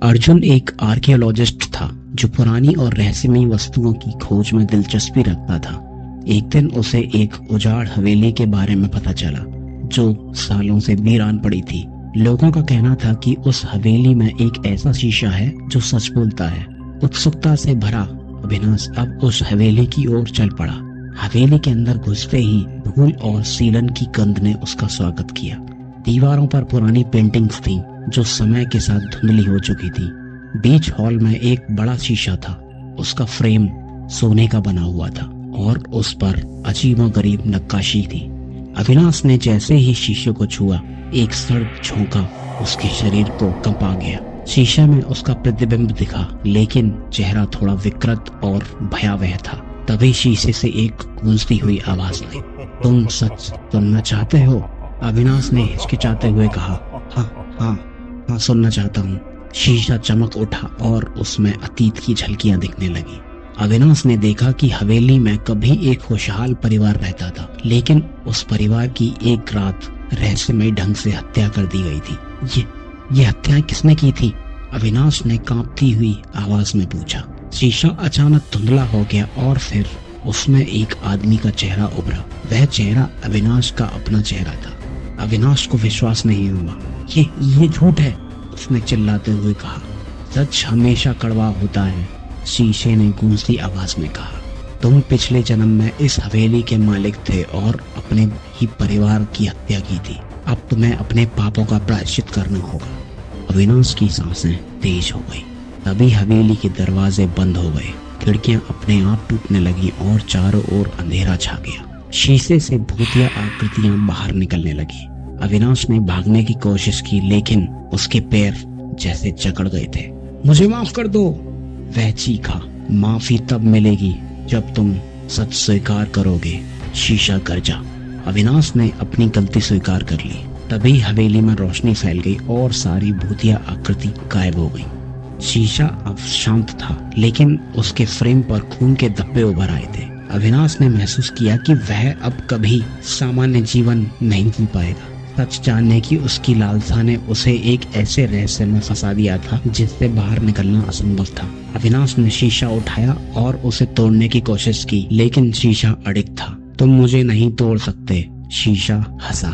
अर्जुन एक आर्कियोलॉजिस्ट था जो पुरानी और रहस्यमयी वस्तुओं की खोज में दिलचस्पी रखता था। एक दिन उसे एक उजाड़ हवेली के बारे में पता चला जो सालों से वीरान पड़ी थी। लोगों का कहना था कि उस हवेली में एक ऐसा शीशा है जो सच बोलता है। उत्सुकता से भरा अविनाश अब उस हवेली की ओर चल पड़ा। हवेली के अंदर घुसते ही धूल और सीलन की गंध ने उसका स्वागत किया। दीवारों पर पुरानी पेंटिंग्स थीं जो समय के साथ धुंधली हो चुकी थी। बीच हॉल में एक बड़ा शीशा था। उसका फ्रेम सोने का बना हुआ था और उस पर अजीबोगरीब नक्काशी थी। अविनाश ने जैसे ही शीशे को छुआ, एक सर्द झोंका उसके शरीर को कंपा गया। शीशे में उसका प्रतिबिंब दिखा, लेकिन चेहरा थोड़ा विकृत और भयावह था। तभी शीशे से एक गूंजती हुई आवाज आई, तुम सच सुनना चाहते हो? अविनाश ने हिचकिचाते हुए कहा, हाँ सुनना चाहता हूँ। शीशा चमक उठा और उसमें अतीत की झलकियां दिखने लगी। अविनाश ने देखा कि हवेली में कभी एक खुशहाल परिवार रहता था, लेकिन उस परिवार की एक रात रहस्यमय ढंग से हत्या कर दी गई थी। ये हत्या किसने की थी? अविनाश ने कांपती हुई आवाज में पूछा। शीशा अचानक धुंधला हो गया और फिर उसमें एक आदमी का चेहरा उभरा। वह चेहरा अविनाश का अपना चेहरा था। अविनाश को विश्वास नहीं हुआ। ये झूठ है, उसने चिल्लाते हुए कहा। सच हमेशा कड़वा होता है, शीशे ने गूंजती आवाज में कहा। तुम पिछले जन्म में इस हवेली के मालिक थे और अपने ही परिवार की हत्या की थी। अब तुम्हें अपने पापों का प्रायश्चित करना होगा। अविनाश की सांसें तेज हो गई। तभी हवेली के दरवाजे बंद हो गए, खिड़कियां अपने आप टूटने लगी और चारों ओर अंधेरा छा गया। शीशे से भूतिया आकृतियां बाहर निकलने लगी। अविनाश ने भागने की कोशिश की, लेकिन उसके पैर जैसे जकड़ गए थे। मुझे माफ कर दो, वह चीखा। माफी तब मिलेगी जब तुम सच स्वीकार करोगे, शीशा गरजा। अविनाश ने अपनी गलती स्वीकार कर ली। तभी हवेली में रोशनी फैल गई और सारी भूतिया आकृति गायब हो गई। शीशा अब शांत था, लेकिन उसके फ्रेम पर खून के धब्बे उभर आए थे। अविनाश ने महसूस किया कि वह अब कभी सामान्य जीवन नहीं जी पाएगा। सच जानने की उसकी लालसा ने उसे एक ऐसे रहस्य में फंसा दिया था जिससे बाहर निकलना असंभव था। अविनाश ने शीशा उठाया और उसे तोड़ने की कोशिश की, लेकिन शीशा अड़िग था। तुम मुझे नहीं तोड़ सकते, शीशा हंसा।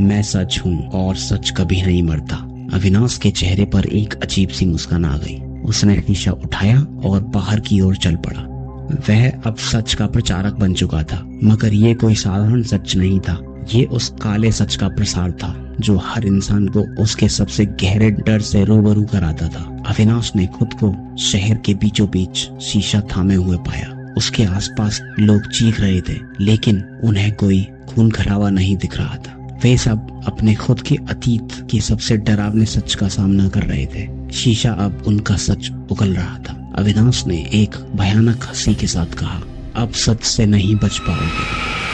मैं सच हूँ और सच कभी नहीं मरता। अविनाश के चेहरे पर एक अजीब सी मुस्कान आ गई। उसने शीशा उठाया और बाहर की ओर चल पड़ा। वह अब सच का प्रचारक बन चुका था, मगर ये कोई साधारण सच नहीं था। ये उस काले सच का प्रसार था जो हर इंसान को उसके सबसे गहरे डर से रूबरू कराता था। अविनाश ने खुद को शहर के बीचों बीच शीशा थामे हुए पाया। उसके आसपास लोग चीख रहे थे, लेकिन उन्हें कोई खून खराबा नहीं दिख रहा था। वे सब अपने खुद के अतीत के सबसे डरावने सच का सामना कर रहे थे। शीशा अब उनका सच उगल रहा था। अविनाश ने एक भयानक हंसी के साथ कहा, अब सच से नहीं बच पाओगे।